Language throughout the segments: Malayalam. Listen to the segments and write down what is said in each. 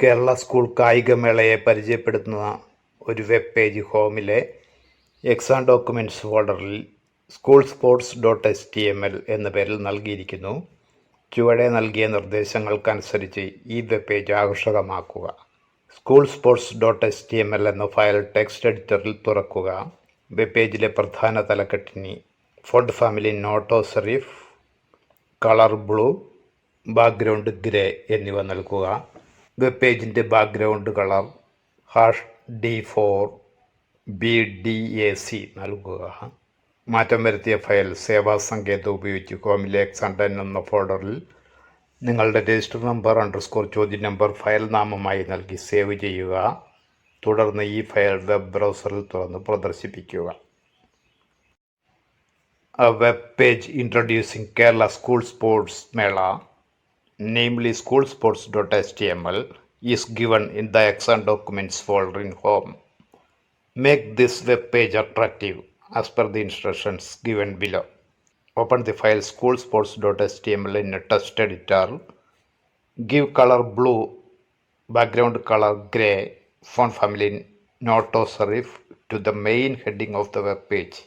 കേരള സ്കൂൾ കായികമേളയെ പരിചയപ്പെടുത്തുന്ന ഒരു വെബ് പേജ് ഹോമിലെ എക്സാം ഡോക്യുമെൻറ്റ്സ് ഫോൾഡറിൽ സ്കൂൾ സ്പോർട്സ് .html എന്ന പേരിൽ നൽകിയിരിക്കുന്നു. ചുവടെ നൽകിയ നിർദ്ദേശങ്ങൾക്കനുസരിച്ച് ഈ വെബ് പേജ് ആകർഷകമാക്കുക. സ്കൂൾ സ്പോർട്സ് .html എന്ന ഫയൽ ടെക്സ്റ്റ് എഡിറ്ററിൽ തുറക്കുക. വെബ് പേജിലെ പ്രധാന തലക്കെട്ടിന് font family noto serif, colour blue, background grey എന്നിവ നൽകുക. വെബ് പേജിൻ്റെ ബാക്ക്ഗ്രൗണ്ട് കളർ #D4BDAC നൽകുക. മാറ്റം വരുത്തിയ ഫയൽ സേവാ സങ്കേതം ഉപയോഗിച്ച് ഹോമിലെ എക്സാം10 എന്ന ഫോൾഡറിൽ നിങ്ങളുടെ രജിസ്റ്റർ നമ്പർ ചോദ്യം നമ്പർ ഫയൽ നാമമായി നൽകി സേവ് ചെയ്യുക. തുടർന്ന് ഈ ഫയൽ വെബ് ബ്രൗസറിൽ തുറന്ന് പ്രദർശിപ്പിക്കുക. A web page introducing Kerala School Sports Mela, namely schoolsports.html, is given in the exam documents folder in home. Make this web page attractive as per the instructions given below. Open the file schoolsports.html in a text editor. Give color blue, background color gray, font family noto serif to the main heading of the web page.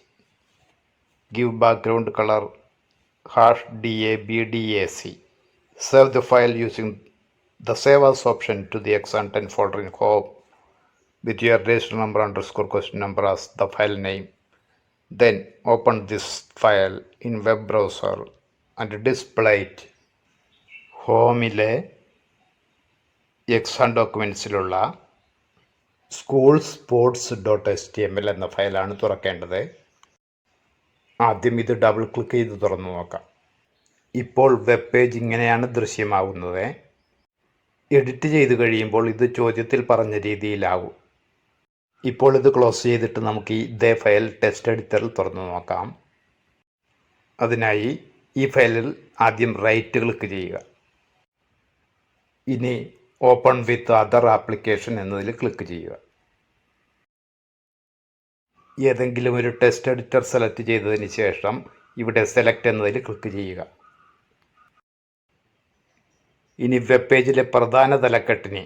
Give background color #DABDAC. Save the file using the Save As option to the exam10 folder in home with your register number question number as the file name. Then open this file in web browser and display it. ഹോമിലെ എക്സാം ഡോക്യുമെൻറ്റ്സിലുള്ള സ്കൂൾ സ്പോർട്സ് .html എന്ന ഫയലാണ് തുറക്കേണ്ടത്. ആദ്യം ഇത് ഡബിൾ ക്ലിക്ക് ചെയ്ത് തുറന്നു നോക്കാം. ഇപ്പോൾ വെബ് പേജ് ഇങ്ങനെയാണ് ദൃശ്യമാകുന്നത്. എഡിറ്റ് ചെയ്ത് കഴിയുമ്പോൾ ഇത് ചോദ്യത്തിൽ പറഞ്ഞ രീതിയിലാവും. ഇപ്പോൾ ഇത് ക്ലോസ് ചെയ്തിട്ട് നമുക്ക് ഇതേ ഫയൽ ടെക്സ്റ്റ് എഡിറ്ററിൽ തുറന്നു നോക്കാം. അതിനായി ഈ ഫയലിൽ ആദ്യം റൈറ്റ് ക്ലിക്ക് ചെയ്യുക. ഇനി ഓപ്പൺ വിത്ത് അതർ ആപ്ലിക്കേഷൻ എന്നതിൽ ക്ലിക്ക് ചെയ്യുക. ഏതെങ്കിലും ഒരു ടെക്സ്റ്റ് എഡിറ്റർ സെലക്ട് ചെയ്തതിന് ശേഷം ഇവിടെ സെലക്ട് എന്നതിൽ ക്ലിക്ക് ചെയ്യുക. ഇനി വെബ് പേജിലെ പ്രധാന തലക്കെട്ടിന്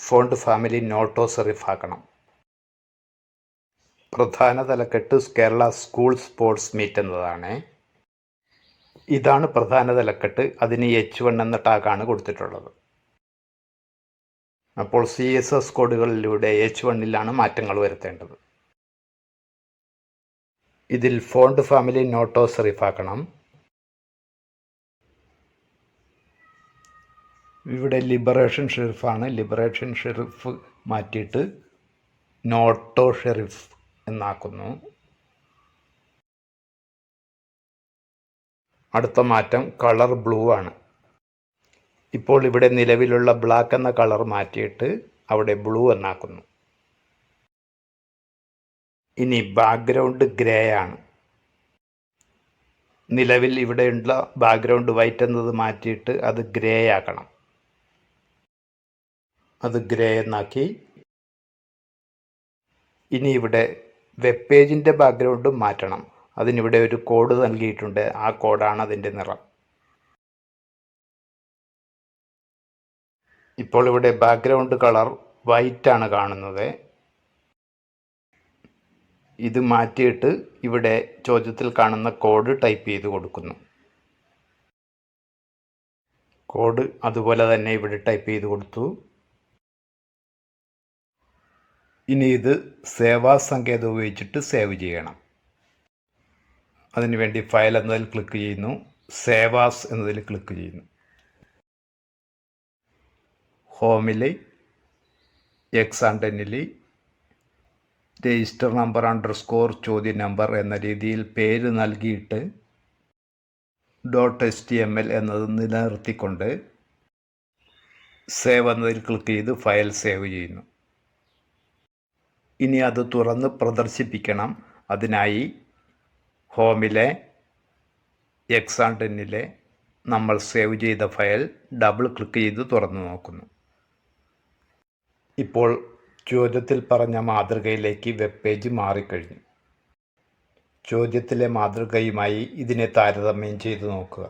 ഫോണ്ട് ഫാമിലി നോട്ടോ സെറിഫ് ആക്കണം. പ്രധാന തലക്കെട്ട് കേരള സ്കൂൾ സ്പോർട്സ് മീറ്റ് എന്നതാണ്. ഇതാണ് പ്രധാന തലക്കെട്ട്. അതിന് H1 എന്ന ടാഗാണ് കൊടുത്തിട്ടുള്ളത്. അപ്പോൾ CSS കോഡുകളിലൂടെ H1ലാണ് മാറ്റങ്ങൾ വരുത്തേണ്ടത്. ഇതിൽ ഫോണ്ട് ഫാമിലി നോട്ടോ സെറിഫ് ആക്കണം. ഇവിടെ ലിബറേഷൻ ഷെറിഫാണ്. ലിബറേഷൻ ഷെറിഫ് മാറ്റിയിട്ട് നോട്ടോ ഷെറിഫ് എന്നാക്കുന്നു. അടുത്ത മാറ്റം കളർ ബ്ലൂ ആണ്. ഇപ്പോൾ ഇവിടെ നിലവിലുള്ള ബ്ലാക്ക് എന്ന കളർ മാറ്റിയിട്ട് അവിടെ ബ്ലൂ എന്നാക്കുന്നു. ഇനി ബാക്ക്ഗ്രൗണ്ട് ഗ്രേ ആണ്. നിലവിൽ ഇവിടെയുള്ള ബാക്ക്ഗ്രൗണ്ട് വൈറ്റ് എന്നത് മാറ്റിയിട്ട് അത് ഗ്രേ ആക്കണം. അത് ഗ്രേ എന്നാക്കി. ഇനി ഇവിടെ വെബ് പേജിൻ്റെ ബാക്ക്ഗ്രൗണ്ടും മാറ്റണം. അതിനിവിടെ ഒരു കോഡ് നൽകിയിട്ടുണ്ട്. ആ കോഡാണ് അതിൻ്റെ നിറം. ഇപ്പോൾ ഇവിടെ ബാക്ക്ഗ്രൗണ്ട് കളർ വൈറ്റ് ആണ് കാണുന്നത്. ഇത് മാറ്റിയിട്ട് ഇവിടെ ചോദ്യത്തിൽ കാണുന്ന കോഡ് ടൈപ്പ് ചെയ്ത് കൊടുക്കുന്നു. കോഡ് അതുപോലെ തന്നെ ഇവിടെ ടൈപ്പ് ചെയ്ത് കൊടുത്തു. ഇനി ഇത് സേവാ സങ്കേതം ഉപയോഗിച്ചിട്ട് സേവ് ചെയ്യണം. അതിനുവേണ്ടി ഫയൽ എന്നതിൽ ക്ലിക്ക് ചെയ്യുന്നു. സേവാസ് എന്നതിൽ ക്ലിക്ക് ചെയ്യുന്നു. ഹോമിൽ എക്സാം10ൽ രജിസ്റ്റർ നമ്പർ ചോദ്യം നമ്പർ എന്ന രീതിയിൽ പേര് നൽകിയിട്ട് .html എന്നത് നിലനിർത്തിക്കൊണ്ട് സേവ് എന്നതിൽ ക്ലിക്ക് ചെയ്ത് ഫയൽ സേവ് ചെയ്യുന്നു. ഇനി അത് തുറന്ന് പ്രദർശിപ്പിക്കണം. അതിനായി ഹോമിലെ എക്സാം10ലെ നമ്മൾ സേവ് ചെയ്ത ഫയൽ ഡബിൾ ക്ലിക്ക് ചെയ്ത് തുറന്നു നോക്കുന്നു. ഇപ്പോൾ ചോദ്യത്തിൽ പറഞ്ഞ മാതൃകയിലേക്ക് വെബ് പേജ് മാറിക്കഴിഞ്ഞു. ചോദ്യത്തിലെ മാതൃകയുമായി ഇതിനെ താരതമ്യം ചെയ്ത് നോക്കുക.